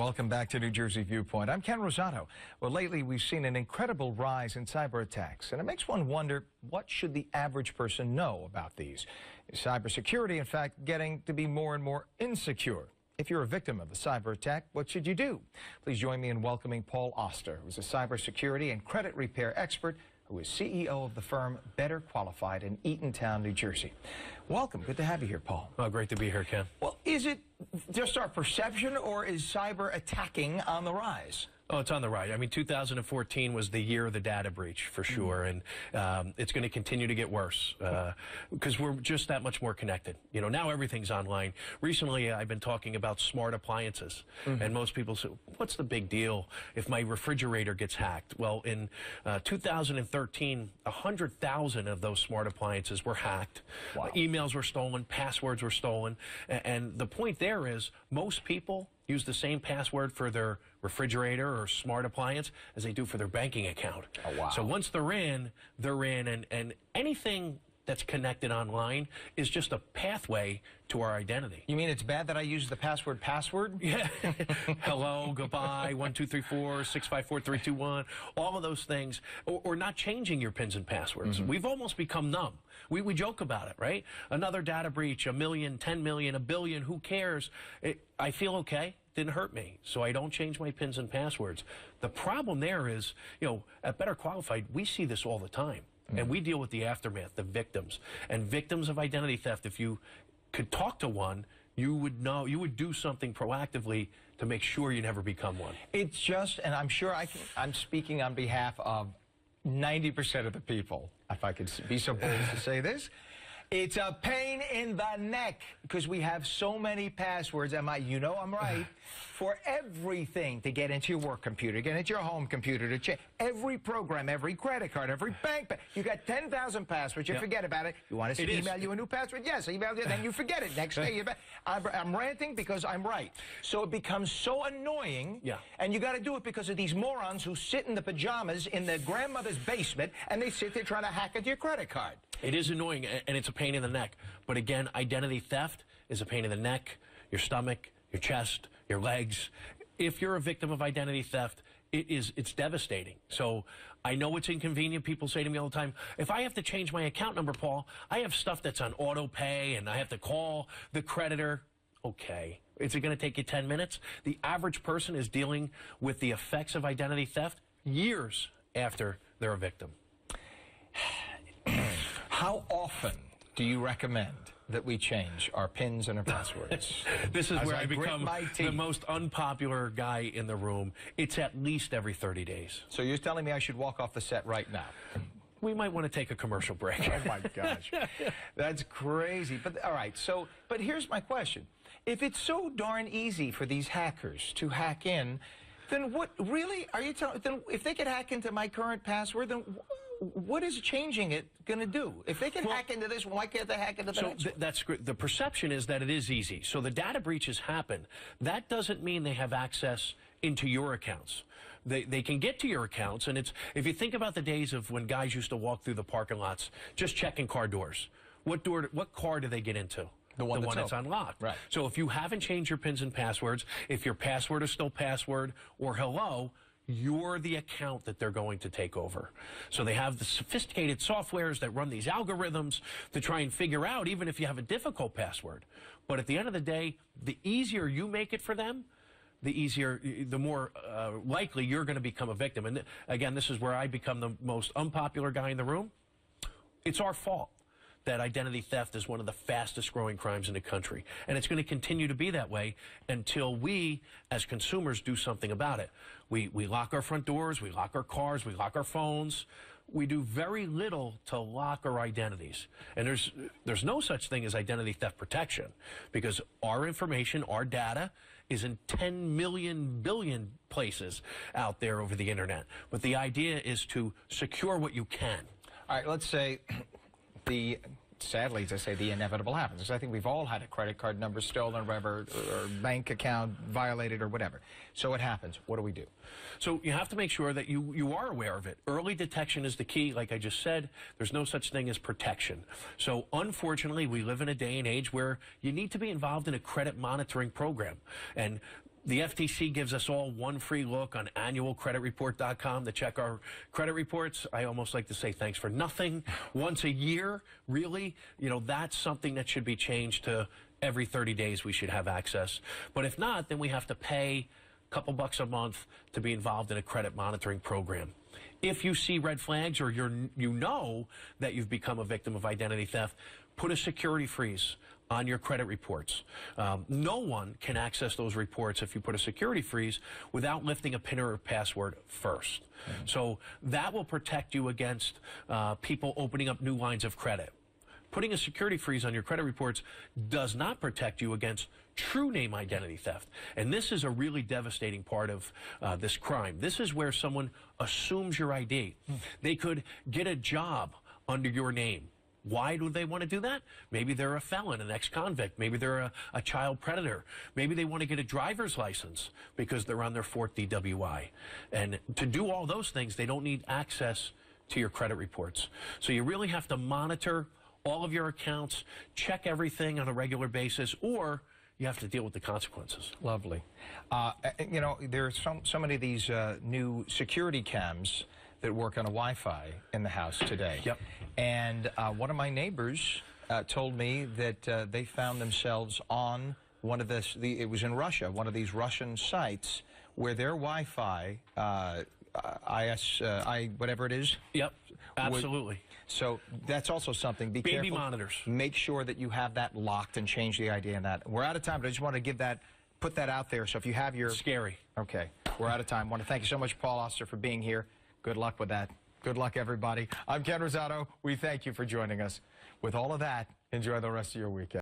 Welcome back to New Jersey Viewpoint. I'm Ken Rosato. Well, lately we've seen an incredible rise in cyber attacks, and it makes one wonder, what should the average person know about these? Is cybersecurity, in fact, getting to be more and more insecure? If you're a victim of a cyber attack, what should you do? Please join me in welcoming Paul Oster, who's a cybersecurity and credit repair expert who is CEO of the firm Better Qualified in Eatontown, New Jersey. Welcome. Good to have you here, Paul. Oh, great to be here, Ken. Well, is it just our perception, or is cyber attacking on the rise? Oh, it's on the rise. I mean, 2014 was the year of the data breach, for sure, and it's going to continue to get worse because we're just that much more connected. You know, now everything's online. Recently, I've been talking about smart appliances, and most people say, what's the big deal if my refrigerator gets hacked? Well, in 2013, 100,000 of those smart appliances were hacked. Wow. Emails were stolen, passwords were stolen, and the point there is most people use the same password for their refrigerator or smart appliance as they do for their banking account. Oh, wow. So once they're in, and anything that's connected online is just a pathway to our identity. You mean it's bad that I use the password? Yeah. Hello, goodbye, 1, 2, 3, 4, 6, 5, 4, 3, 2, 1, all of those things, or not changing your pins and passwords. We've almost become numb. We joke about it, right? Another data breach, 1 million, 10 million, 1 billion, who cares? I feel okay. Didn't hurt me, so I don't change my pins and passwords. The problem there is, you know, at Better Qualified, we see this all the time. And we deal with the aftermath, the victims. And victims of identity theft, if you could talk to one, you would know, you would do something proactively to make sure you never become one. It's just, and I'm sure I'm speaking on behalf of 90% of the people, if I could be so bold as to say this. It's a pain in the neck because we have so many passwords. I'm right, for everything, to get into your work computer, get into your home computer, to check every program, every credit card, every bank. You got 10,000 passwords. You forget about it. You want us to email you a new password? Yes, email you. Then you forget it. Next day, I'm ranting because I'm right. So it becomes so annoying. Yeah. And you got to do it because of these morons who sit in the pajamas in their grandmother's basement and they sit there trying to hack into your credit card. It is annoying, and it's a pain in the neck. But again, identity theft is a pain in the neck, your stomach, your chest, your legs. If you're a victim of identity theft, it's devastating. So I know it's inconvenient. People say to me all the time, if I have to change my account number, Paul, I have stuff that's on auto pay, and I have to call the creditor. Okay. Is it going to take you 10 minutes? The average person is dealing with the effects of identity theft years after they're a victim. How often do you recommend that we change our pins and our passwords? This is where I become the most unpopular guy in the room. It's at least every 30 days. So you're telling me I should walk off the set right now? We might want to take a commercial break. Oh, my gosh. That's crazy. But all right, but here's my question. If it's so darn easy for these hackers to hack in, then what really are you telling? Then if they could hack into my current password, then what is changing it going to do? If they can hack into this, why can't they hack into the next one? That's great. The perception is that it is easy. So the data breaches happen. That doesn't mean they have access into your accounts. They can get to your accounts, and if you think about the days of when guys used to walk through the parking lots just checking car doors, what car do they get into? The one that's unlocked. Right. So if you haven't changed your pins and passwords, if your password is still password or hello, you're the account that they're going to take over. So they have the sophisticated softwares that run these algorithms to try and figure out even if you have a difficult password. But at the end of the day, the easier you make it for them, the more likely you're going to become a victim. And again, this is where I become the most unpopular guy in the room. It's our fault that identity theft is one of the fastest growing crimes in the country. And it's going to continue to be that way until we, as consumers, do something about it. We lock our front doors, we lock our cars, we lock our phones. We do very little to lock our identities. And there's no such thing as identity theft protection because our information, our data, is in 10 million billion places out there over the internet. But the idea is to secure what you can. All right, let's say sadly, as I say, the inevitable happens. Because I think we've all had a credit card number stolen or whatever, or bank account violated or whatever. So it happens. What do we do? So you have to make sure that you are aware of it. Early detection is the key. Like I just said, there's no such thing as protection. So unfortunately, we live in a day and age where you need to be involved in a credit monitoring program. And The FTC gives us all one free look on annualcreditreport.com to check our credit reports. I almost like to say thanks for nothing. Once a year, really, you know, that's something that should be changed to every 30 days we should have access. But if not, then we have to pay a couple bucks a month to be involved in a credit monitoring program. If you see red flags or you know that you've become a victim of identity theft, put a security freeze on your credit reports. No one can access those reports if you put a security freeze without lifting a PIN or a password first. So that will protect you against people opening up new lines of credit. Putting a security freeze on your credit reports does not protect you against true name identity theft. And this is a really devastating part of this crime. This is where someone assumes your ID. They could get a job under your name. Why do they want to do that? Maybe they're a felon, an ex-convict. Maybe they're a child predator. Maybe they want to get a driver's license because they're on their 4th DWI. And to do all those things, they don't need access to your credit reports. So you really have to monitor all of your accounts, check everything on a regular basis, or you have to deal with the consequences. Lovely. You know, there are so many of these new security cams that work on a Wi-Fi in the house today. Yep. And one of my neighbors told me that they found themselves on one of it was in Russia, one of these Russian sites where their Wi-Fi, whatever it is. Yep, absolutely. So that's also something. Be Baby careful. monitors. Make sure that you have that locked and change the ID on that. We're out of time, but I just want to put that out there. So if you have your... Scary. Okay, we're out of time. I want to thank you so much, Paul Oster, for being here. Good luck with that. Good luck, everybody. I'm Ken Rosado. We thank you for joining us. With all of that, enjoy the rest of your weekend.